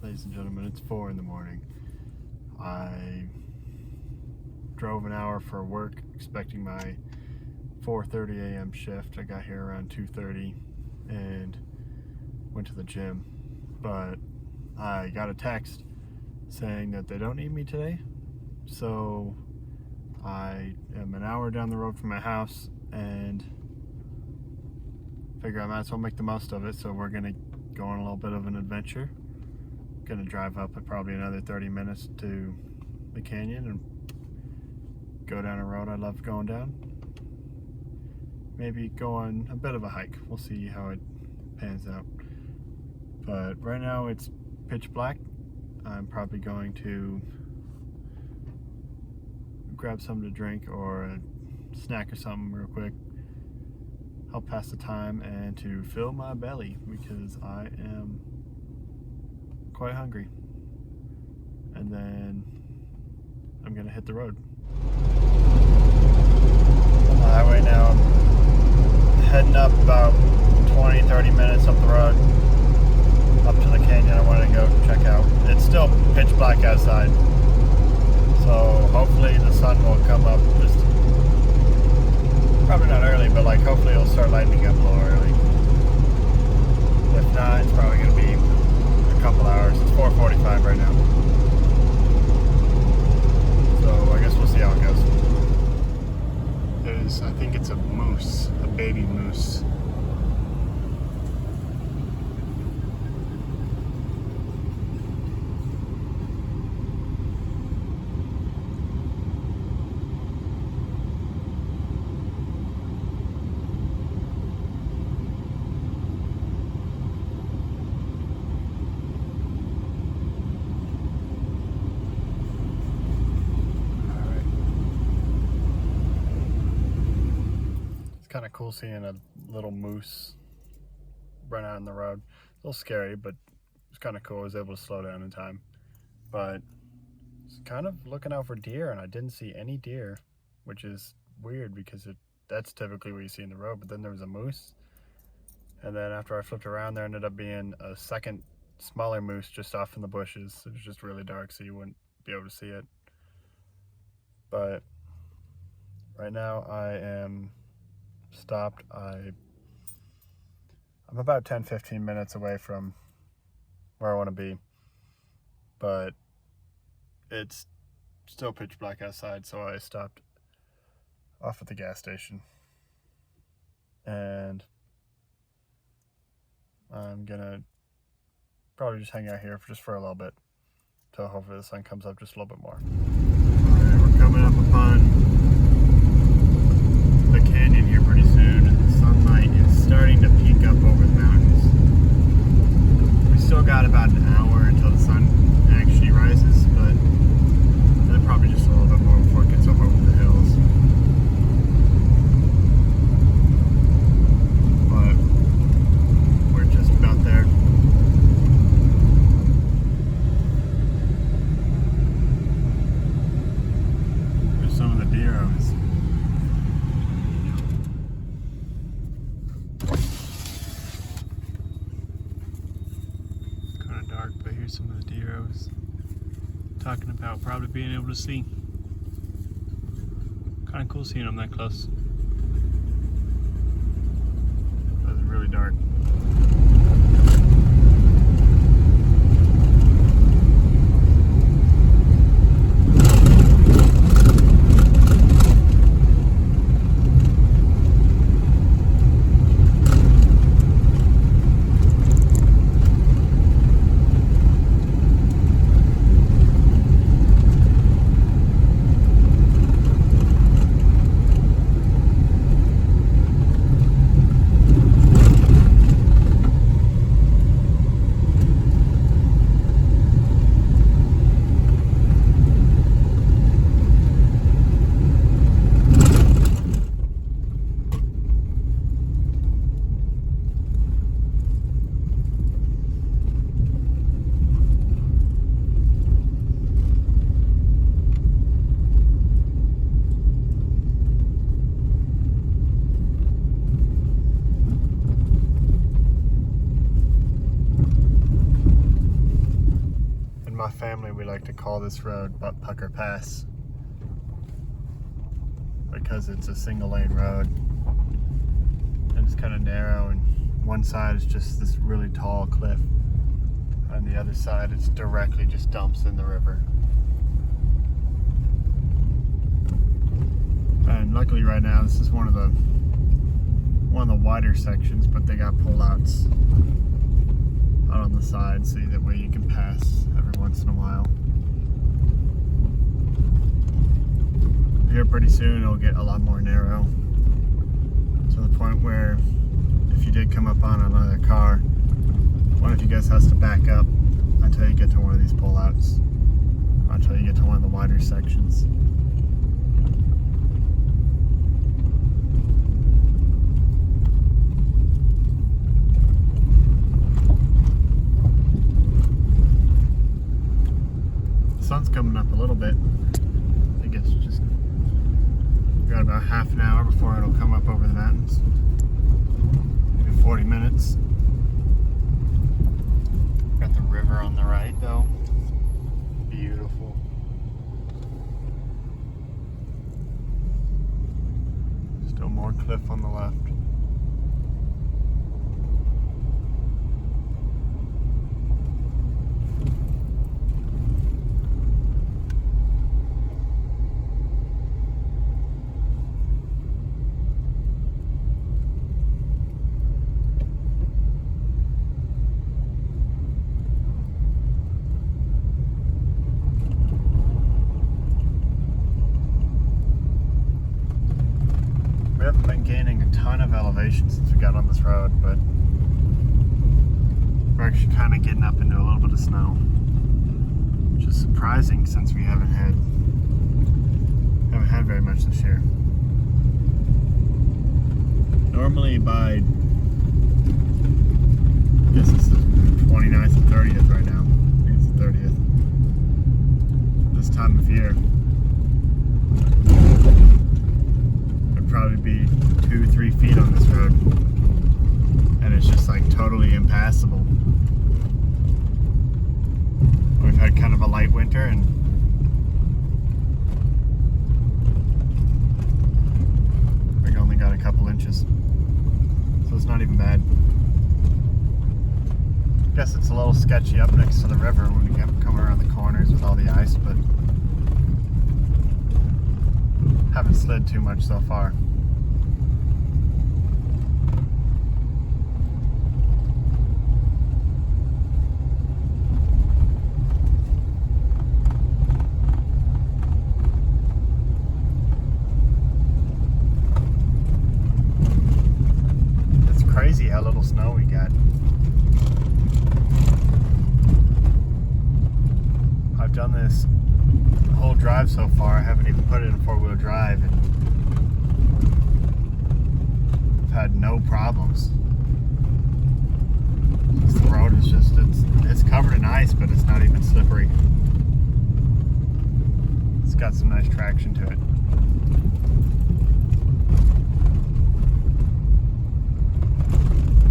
Ladies and gentlemen, it's 4 in the morning. I drove an hour for work, expecting my 4:30 a.m. shift. I got here around 2:30 and went to the gym, but I got a text saying that they don't need me today. So I am an hour down the road from my house and figure I might as well make the most of it. So we're gonna go on a little bit of an adventure. Gonna drive up at probably another 30 minutes to the canyon and go down a road I love going down. Maybe go on a bit of a hike. We'll see how it pans out. But right now it's pitch black. I'm probably going to grab something to drink or a snack or something real quick. Help pass the time and to fill my belly because I am quite hungry. And then I'm gonna hit the road. On the highway now, I'm heading up about 20-30 minutes up the road up to the canyon I wanted to go check out. It's still pitch black outside, so hopefully the sun will come up just probably not early, but like hopefully it'll start lightening up a little early. If not, it's probably gonna be a couple hours. It's 4:45 right now, so I guess we'll see how it goes. I think it's a moose, a baby moose. Kind of cool seeing a little moose run out on the road. A little scary, but it's kind of cool. I was able to slow down in time. But it's kind of looking out for deer, and I didn't see any deer, which is weird because that's typically what you see in the road. But then there was a moose, and then after I flipped around, there ended up being a second smaller moose just off in the bushes. It was just really dark, so you wouldn't be able to see it. But right now I am stopped. I'm about 10-15 minutes away from where I want to be, but it's still pitch black outside, so I stopped off at the gas station and I'm gonna probably just hang out here for a little bit till hopefully the sun comes up just a little bit more. Alright, we're coming up upon the canyon here pretty soon, and the sunlight is starting to peek up over the mountains. We still got about an hour until the sun actually rises, but then probably just a little bit more before it gets up over the hills. But we're just about there. There's some of the deer I was but here's some of the deer I was talking about probably being able to see. Kind of cool seeing them that close. That was really dark. my family, we like to call this road Butt Pucker Pass because it's a single lane road and it's kind of narrow, and one side is just this really tall cliff. On the other side, it's directly just dumps in the river. And luckily right now, this is one of the wider sections, but they got pullouts out on the side, so that way you can pass every once in a while. Here pretty soon it'll get a lot more narrow, to the point where if you did come up on another car, one of you guys has to back up until you get to one of these pullouts, until you get to one of the wider sections. The sun's coming up a little bit. I think it's just got about half an hour before it'll come up over the mountains. Maybe 40 minutes. Got the river on the right though. Beautiful. Still more cliff on the left. We haven't been gaining a ton of elevation since we got on this road, but we're actually kind of getting up into a little bit of snow, which is surprising since we haven't had very much this year. Normally by, I guess this is the 29th and 30th right now. I think it's the 30th. This time of year, probably be 2-3 feet on this road, and it's just like totally impassable. We've had kind of a light winter, and we only got a couple inches, so it's not even bad. I guess it's a little sketchy up next to the river when you come around the corners with all the ice, but haven't slid too much so far. It's crazy how little snow we got. I've done this whole drive so far. I haven't even put it in 4-wheel drive, and I've had no problems. The road is just, it's covered in ice, but it's not even slippery. It's got some nice traction to it.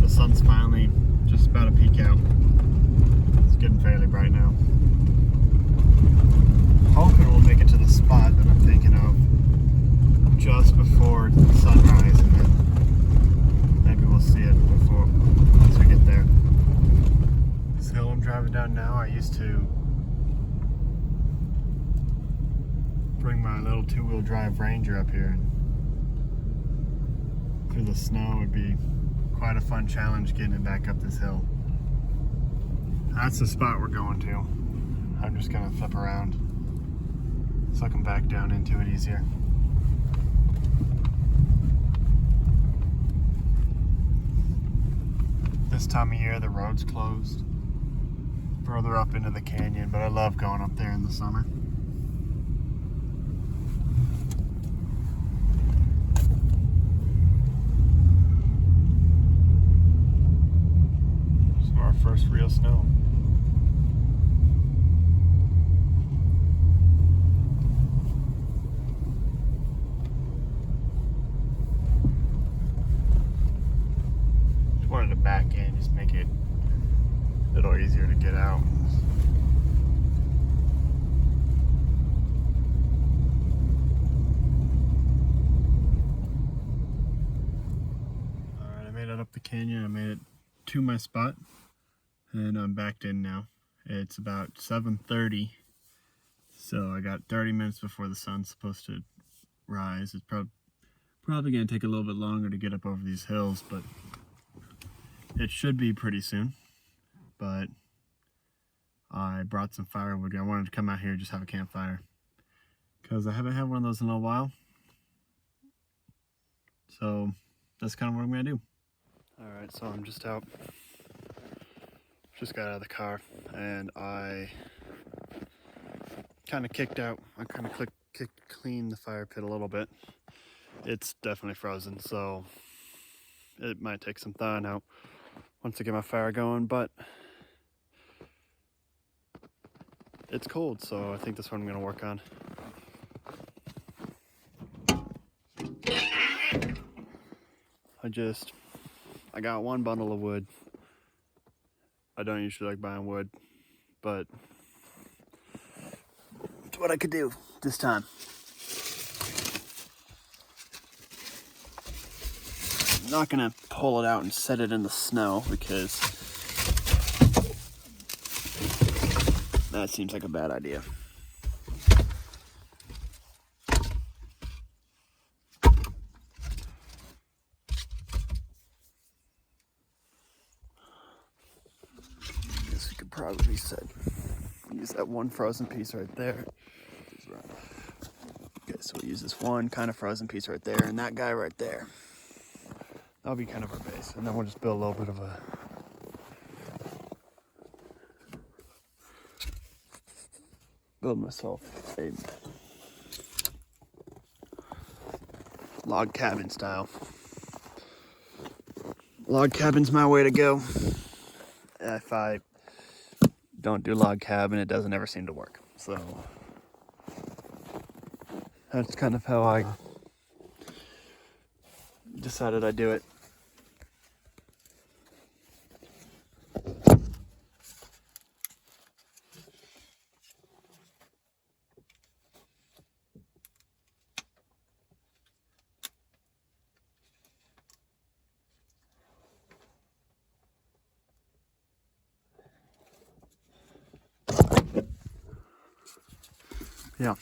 The sun's finally just about to peek out. It's getting fairly bright now. Hoping we'll make it to the spot that I'm thinking of just before sunrise, and then maybe we'll see it once we get there. This hill I'm driving down now, I used to bring my little 2-wheel drive Ranger up here, and through the snow would be quite a fun challenge getting it back up this hill. That's the spot we're going to. I'm just gonna flip around so I can back down into it easier. This time of year the road's closed further up into the canyon, but I love going up there in the summer. This is our first real snow. Wanted to back in, just make it a little easier to get out. to my spot, and I'm backed in now. It's about 7:30, so I got 30 minutes before the sun's supposed to rise. It's probably going to take a little bit longer to get up over these hills, but it should be pretty soon. But I brought some firewood. I wanted to come out here and just have a campfire, because I haven't had one of those in a while. So that's kind of what I'm going to do. Alright, so I'm just out. Just got out of the car, and I kind of kicked out. I kind of cleaned the fire pit a little bit. It's definitely frozen, so it might take some thawing out once I get my fire going, but it's cold, so I think that's what I'm going to work on. I got one bundle of wood. I don't usually like buying wood, but it's what I could do this time. I'm not gonna pull it out and set it in the snow, because that seems like a bad idea. Probably use that one frozen piece right there. Okay, so we'll use this one kind of frozen piece right there, and that guy right there. That'll be kind of our base, and then we'll just build a little bit of a build myself a log cabin style. Log cabin's my way to go. If I don't do log cabin, it doesn't ever seem to work. So that's kind of how I decided I'd do it. Yeah.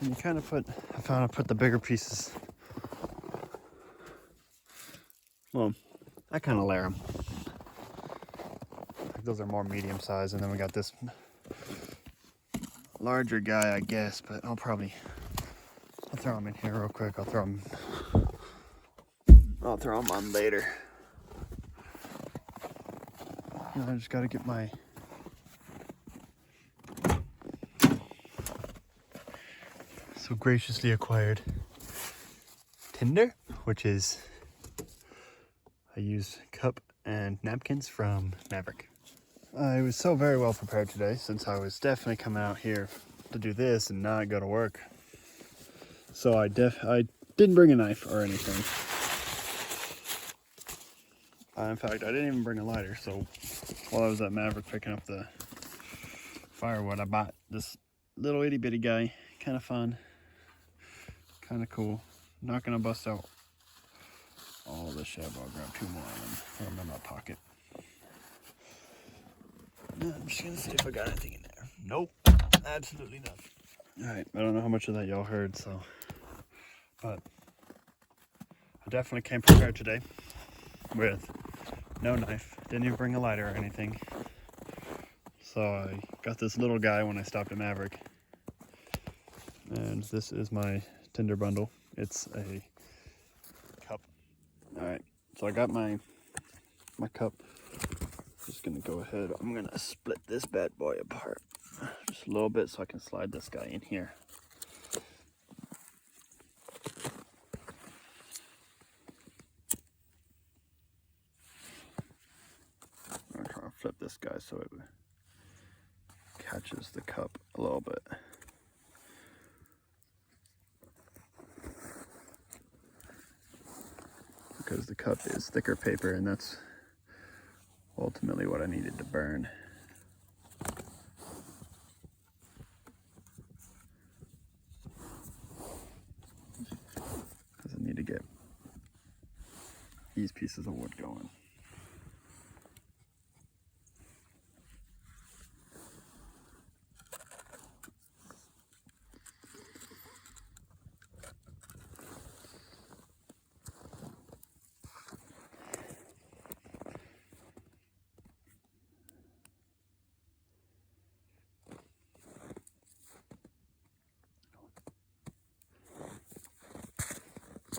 And you kind of I found I put the bigger pieces. Well, I kind of layer them. Like those are more medium size, and then we got this larger guy, I guess, but I'll throw them in here real quick. I'll throw them on later. You know, I just got to get my so graciously acquired tinder, which is I use cup and napkins from Maverick. I was so very well prepared today, since I was definitely coming out here to do this and not go to work. So I didn't bring a knife or anything. In fact, I didn't even bring a lighter. So while I was at Maverick picking up the firewood, I bought this little itty bitty guy. Kind of fun, kind of cool. Not gonna bust out all this shit, but I'll grab 2 more of them. Put them in my pocket. I'm just gonna see if I got anything in there. Nope, absolutely nothing. All right, I don't know how much of that y'all heard, but I definitely came prepared today with no knife. Didn't even bring a lighter or anything. So I got this little guy when I stopped at Maverick. And this is my tinder bundle. It's a cup. All right, so I got my cup. Just gonna go ahead. I'm gonna split this bad boy apart just a little bit so I can slide this guy in here. I'm trying to flip this guy so it catches the cup a little bit. Because the cup is thicker paper, and that's ultimately what I needed to burn. these pieces of wood going.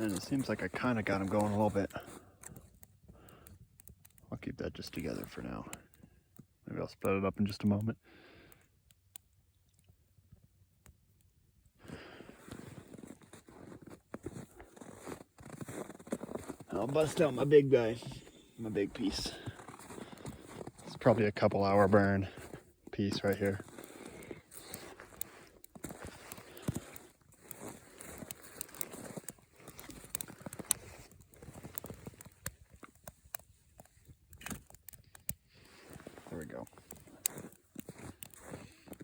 And it seems like I kind of got them going a little bit. I'll keep that just together for now. Maybe I'll split it up in just a moment. I'll bust out my big guy, my big piece. It's probably a couple hour burn piece right here. There we go.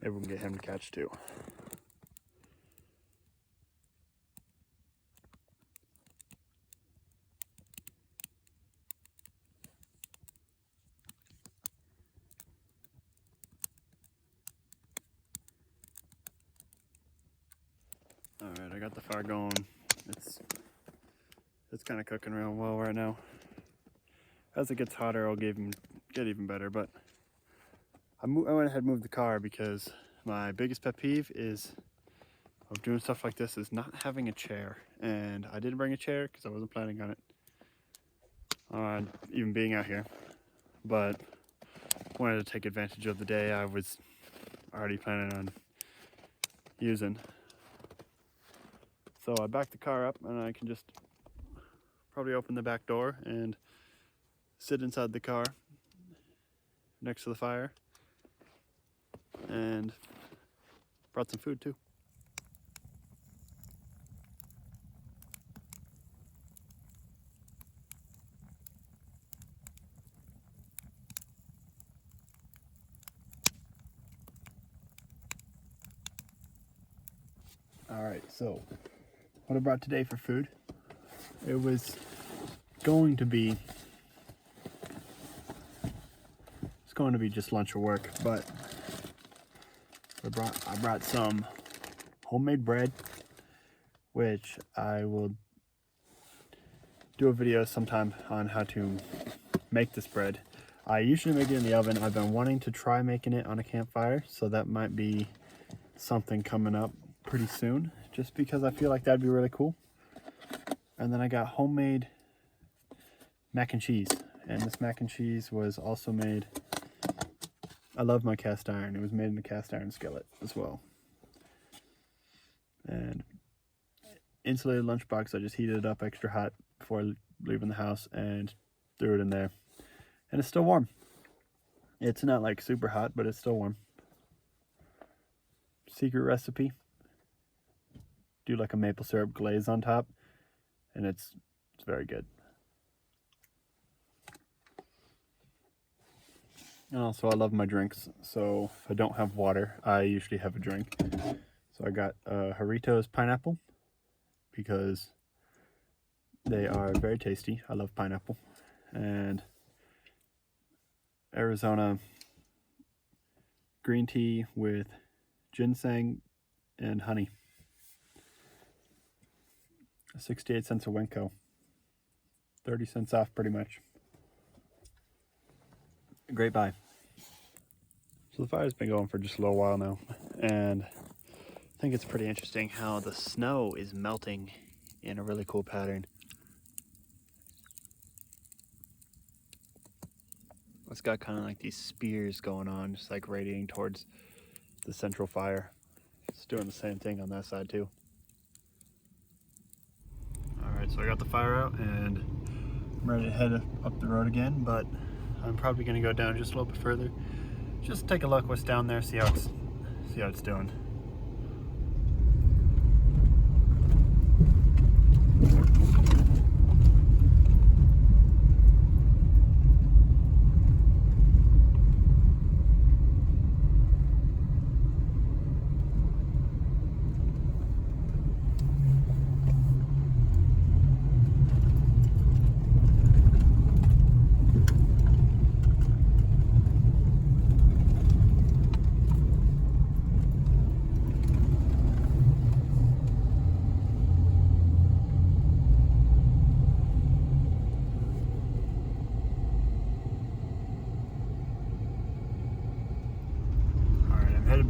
Maybe we can get him to catch too. Alright, I got the fire going. It's kind of cooking real well right now. As it gets hotter, it'll get even better, but I went ahead and moved the car because my biggest pet peeve of doing stuff like this is not having a chair. And I didn't bring a chair because I wasn't planning on it, even being out here. But wanted to take advantage of the day I was already planning on using. So I backed the car up and I can just probably open the back door and sit inside the car next to the fire. And brought some food too. Alright, so what I brought today for food, it was going to be just lunch or work, but I brought some homemade bread, which I will do a video sometime on how to make this bread. I usually make it in the oven. I've been wanting to try making it on a campfire, so that might be something coming up pretty soon, just because I feel like that'd be really cool. And then I got homemade mac and cheese, and this mac and cheese was also made, I love my cast iron, it was made in a cast iron skillet as well. And insulated lunchbox, I just heated it up extra hot before leaving the house and threw it in there. And it's still warm. It's not like super hot, but it's still warm. Secret recipe. Do like a maple syrup glaze on top, and it's very good. And also I love my drinks, so if I don't have water, I usually have a drink. So I got Jarritos pineapple, because they are very tasty. I love pineapple. And Arizona green tea with ginseng and honey. 68 cents a Winco. 30 cents off pretty much. Great buy. So the fire's been going for just a little while now, and I think it's pretty interesting how the snow is melting in a really cool pattern. It's got kind of like these spears going on, just like radiating towards the central fire. It's doing the same thing on that side too. Alright, so I got the fire out and I'm ready to head up the road again, but I'm probably going to go down just a little bit further. Just take a look what's down there, see how it's doing.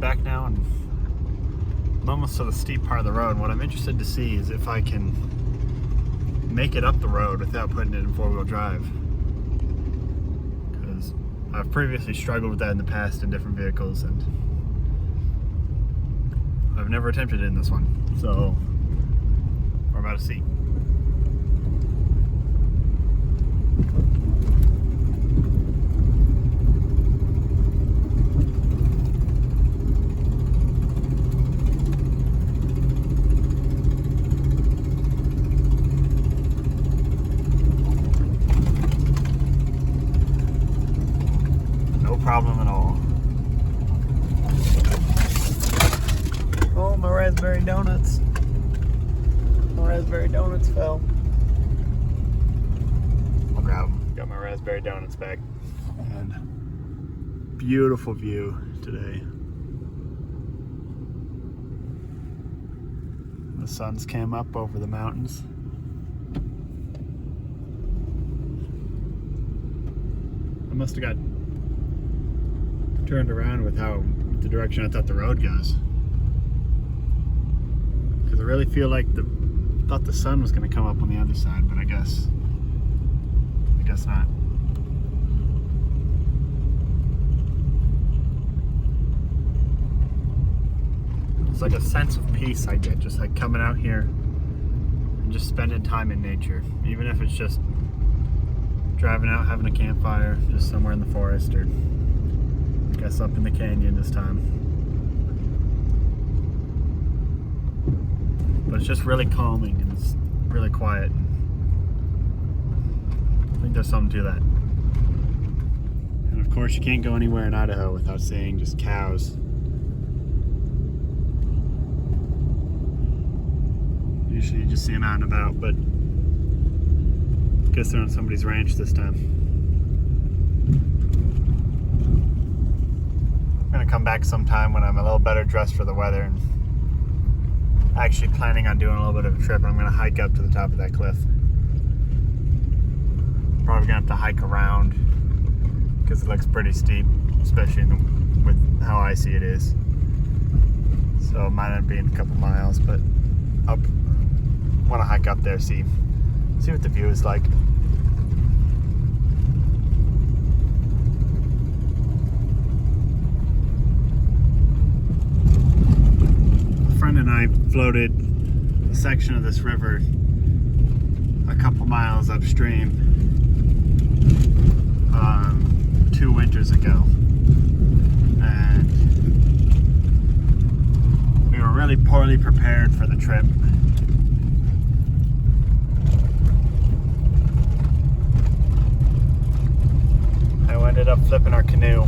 back now, and I'm almost to the steep part of the road. What I'm interested to see is if I can make it up the road without putting it in four-wheel drive. Because I've previously struggled with that in the past in different vehicles, and I've never attempted it in this one. So we're about to see. Problem at all. Oh, my raspberry donuts. My raspberry donuts fell. I'll grab them. Got my raspberry donuts back. And beautiful view today. The sun's came up over the mountains. I must have got turned around with the direction I thought the road goes, because I really feel like thought the sun was going to come up on the other side, but I guess not. It's like a sense of peace I get just like coming out here and just spending time in nature, even if it's just driving out, having a campfire just somewhere in the forest, or I guess up in the canyon this time. But it's just really calming and it's really quiet. I think there's something to that. And of course you can't go anywhere in Idaho without seeing just cows. Usually you just see them out and about, but I guess they're on somebody's ranch this time. I'm gonna come back sometime when I'm a little better dressed for the weather, and actually planning on doing a little bit of a trip. I'm gonna hike up to the top of that cliff. Probably gonna have to hike around because it looks pretty steep, especially with how icy it is. So it might end up being a couple miles, but I want to hike up there, see what the view is like. And I floated a section of this river a couple miles upstream 2 winters ago, and we were really poorly prepared for the trip. I ended up flipping our canoe.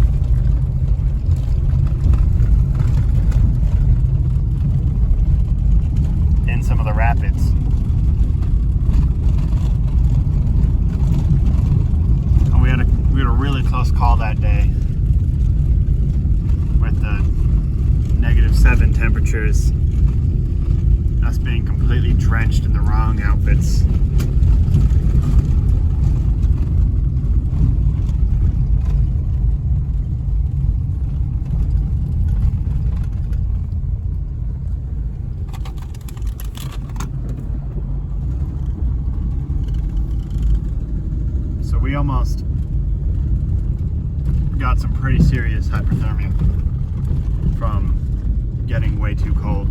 Some of the rapids. And we had a really close call that day with the -7 temperatures, us being completely drenched in the wrong outfits. We almost got some pretty serious hypothermia from getting way too cold.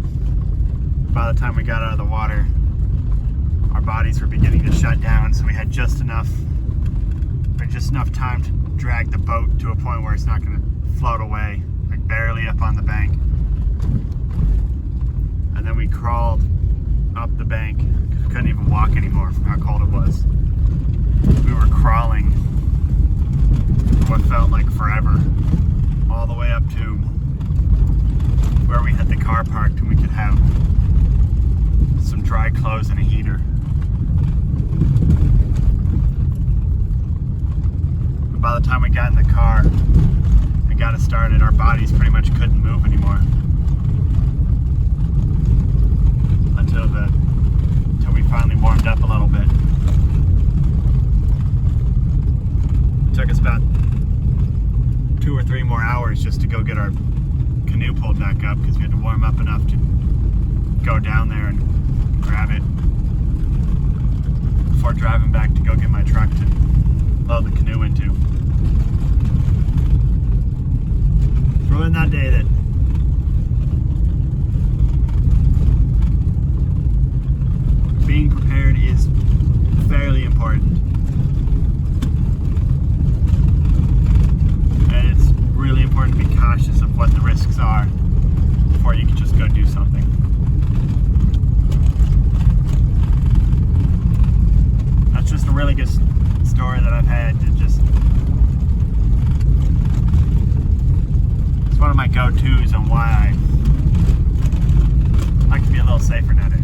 By the time we got out of the water, our bodies were beginning to shut down, so we had just enough time to drag the boat to a point where it's not going to float away, like barely up on the bank. And then we crawled up the bank because we couldn't even walk anymore from how cold it was. We were crawling for what felt like forever, all the way up to where we had the car parked and we could have some dry clothes and a heater. But by the time we got in the car and got it started, our bodies pretty much couldn't move anymore until we finally warmed up a little bit. It took us about 2 or 3 more hours just to go get our canoe pulled back up because we had to warm up enough to go down there and grab it before driving back to go get my truck to load the canoe into. Throw in that day that being prepared is fairly important. And it's really important to be cautious of what the risks are before you can just go do something. That's just a really good story that I've had. It's one of my go-tos on why I like to be a little safer nowadays.